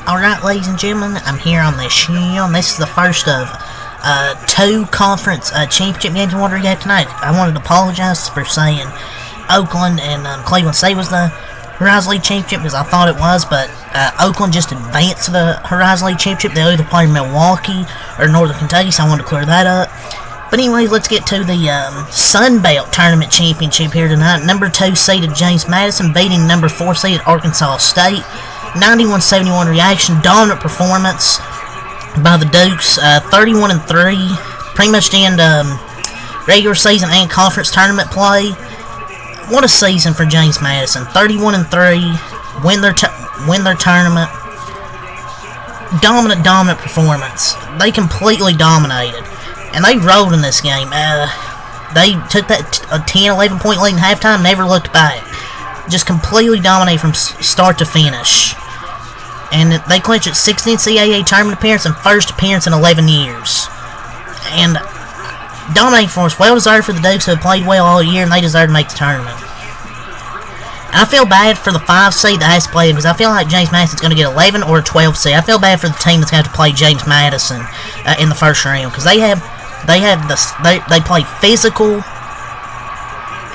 Alright, ladies and gentlemen, I'm here on this show, and this is the first of two conference championship games I wanted to get tonight. I wanted to apologize for saying Oakland and Cleveland State was the Horizon League Championship, because I thought it was, but Oakland just advanced to the Horizon League Championship. They either play Milwaukee or Northern Kentucky, so I wanted to clear that up. But anyway, let's get to the Sun Belt Tournament Championship here tonight. Number 2 seeded James Madison beating number 4 seeded Arkansas State. 91-71 reaction, dominant performance by the Dukes. 31-3, pretty much to end regular season and conference tournament play. What a season for James Madison. 31-3, win their tournament. Dominant performance. They completely dominated. And they rolled in this game. They took that 10-11 point lead in halftime, never looked back. Just completely dominated from start to finish. And they clinched its 16th NCAA tournament appearance and first appearance in 11 years. And dominating for us. Well deserved for the Dukes, who have played well all year, and they deserve to make the tournament. And I feel bad for the 5 seed that has to play them, because I feel like James Madison's going to get 11 or a 12 seed. I feel bad for the team that's going to have to play James Madison in the first round, because they play physical,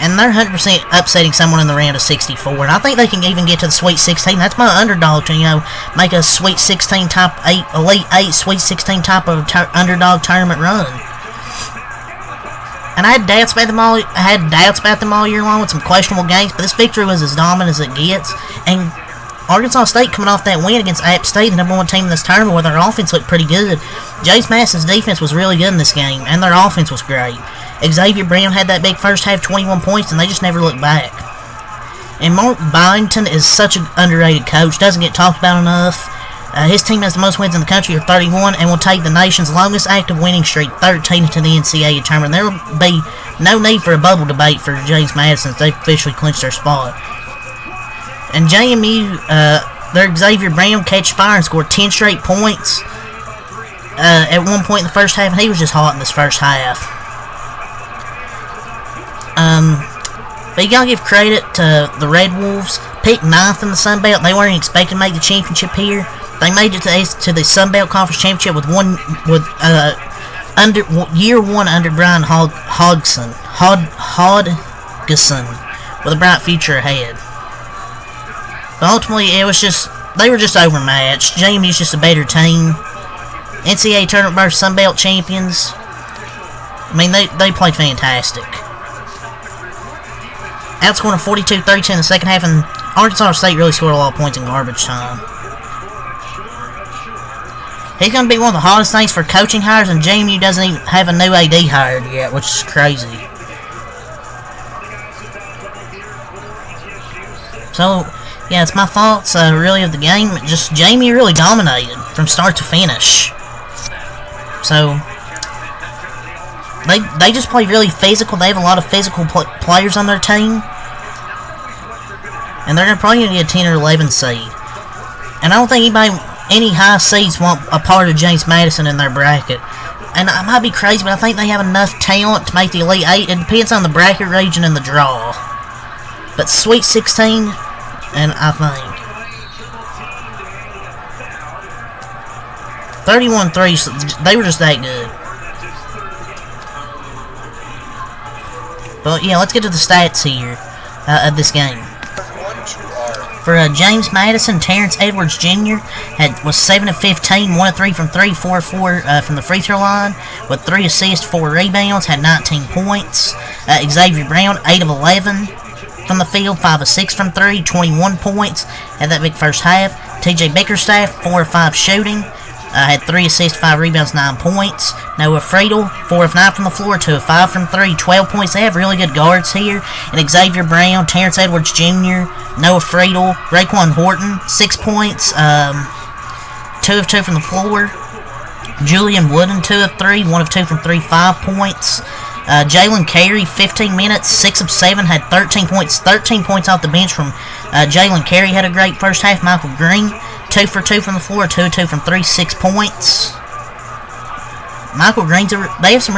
and they're 100% upsetting someone in the round of 64. And I think they can even get to the Sweet 16. That's my underdog to, make a Sweet 16 type 8, Elite 8, Sweet 16 type of underdog tournament run. And I had doubts about them all year long with some questionable games, but this victory was as dominant as it gets. And Arkansas State coming off that win against App State, the number 1 team in this tournament, where their offense looked pretty good. James Madison's defense was really good in this game, and their offense was great. Xavier Brown had that big first half, 21 points, and they just never looked back. And Mark Byington is such an underrated coach, doesn't get talked about enough. His team has the most wins in the country, or 31, and will take the nation's longest active winning streak, 13, to the NCAA tournament. There will be no need for a bubble debate for James Madison as they officially clinched their spot. And JMU, their Xavier Brown catch fire and scored 10 straight points at one point in the first half, and he was just hot in this first half. But you gotta give credit to the Red Wolves. Picked 9th in the Sun Belt. They weren't expected to make the championship here. They made it to the Sun Belt Conference Championship with year one under Brian Hodgson, with a bright future ahead. But ultimately, they were just overmatched. JMU's just a better team. NCAA Tournament versus Sun Belt champions. I mean, they played fantastic. Outscoring 42-32 in the second half, and Arkansas State really scored a lot of points in garbage time. He's going to be one of the hottest things for coaching hires, and JMU doesn't even have a new AD hired yet, which is crazy. So, yeah, it's my thoughts, really, of the game. Just, JMU really dominated from start to finish. So, they just play really physical. They have a lot of physical players on their team. And they're probably going to get a 10 or 11 seed. And I don't think any high seeds want a part of James Madison in their bracket. And I might be crazy, but I think they have enough talent to make the Elite 8. It depends on the bracket region and the draw. But Sweet 16, and I think 31-3, they were just that good. But yeah, let's get to the stats here of this game. For James Madison, Terrence Edwards Jr. was 7 of 15, 1 of 3 from 3, 4 of 4 from the free throw line, with 3 assists, 4 rebounds, had 19 points. Xavier Brown, 8 of 11 from the field, 5 of 6 from 3, 21 points, had that big first half. TJ Bickerstaff, 4 of 5 shooting, had 3 assists, 5 rebounds, 9 points. Noah Friedel, 4 of 9 from the floor, 2 of 5 from 3, 12 points. They have really good guards here. And Xavier Brown, Terrence Edwards Jr., Noah Friedel, Raekwon Horton, 6 points, 2 of 2 from the floor. Julian Wooden, 2 of 3, 1 of 2 from 3, 5 points. Jalen Carey, 15 minutes, 6 of 7, had 13 points. 13 points off the bench from Jalen Carey, had a great first half. Michael Green, 2 for 2 from the floor, 2 of 2 from 3, 6 points. Michael Green, they have some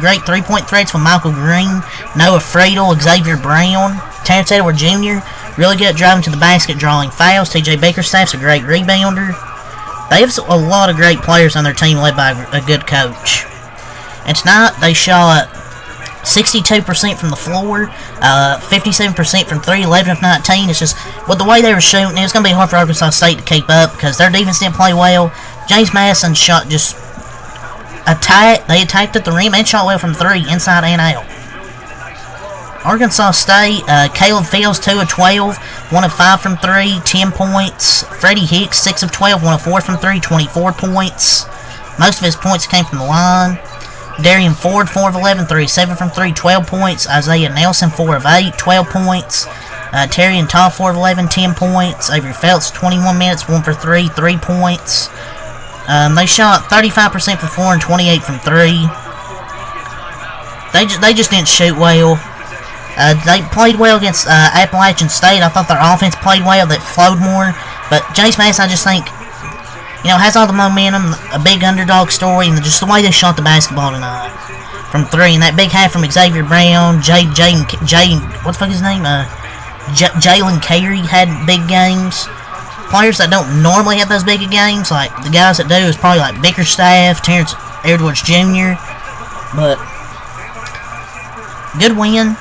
great 3-point threats from Michael Green, Noah Friedel, Xavier Brown, Terrence Edwards Jr., really good at driving to the basket, drawing fouls. TJ Bickerstaff's a great rebounder. They have a lot of great players on their team led by a good coach. And tonight, they shot 62% from the floor, 57% from 3, 11 of 19. It's just, with the way they were shooting, it was going to be hard for Arkansas State to keep up because their defense didn't play well. James Madison shot just they attacked at the rim and shot well from 3, inside and out. Arkansas State, Caleb Fields, 2 of 12, 1 of 5 from 3, 10 points. Freddie Hicks, 6 of 12, 1 of 4 from 3, 24 points. Most of his points came from the line. Darian Ford, 4 of 11, 3 of 7 from 3, 12 points. Isaiah Nelson, 4 of 8, 12 points. Terry and Todd, 4 of 11, 10 points. Avery Phelps, 21 minutes, 1 for 3, 3 points. They shot 35% from 4 and 28 from 3. They just didn't shoot well. They played well against Appalachian State. I thought their offense played well. That flowed more. But James Madison, I just think, has all the momentum, a big underdog story, and just the way they shot the basketball tonight from 3. And that big half from Xavier Brown, what the fuck is his name? Jalen Carey had big games. Players that don't normally have those big games, like the guys that do, is probably like Bickerstaff, Terrence Edwards Jr. But good win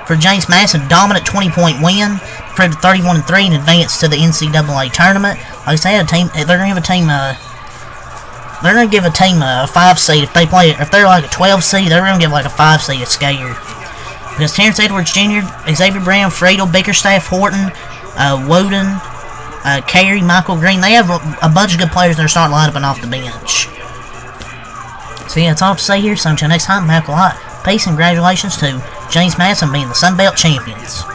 for James Madison, dominant 20-point win, proved 31-3 and advanced to the NCAA tournament. Like I said, they're gonna give a team a 5 seed if they're like a 12 seed. They're gonna give like a 5 seed a scare. Because Terrence Edwards Jr., Xavier Brown, Friedel, Bickerstaff, Horton, Woden, Carey, Michael Green, they have a bunch of good players that are starting lineup and off the bench. So yeah, that's all to say here. So until next time, have a lot. Peace and congratulations to James Madison being the Sun Belt champions.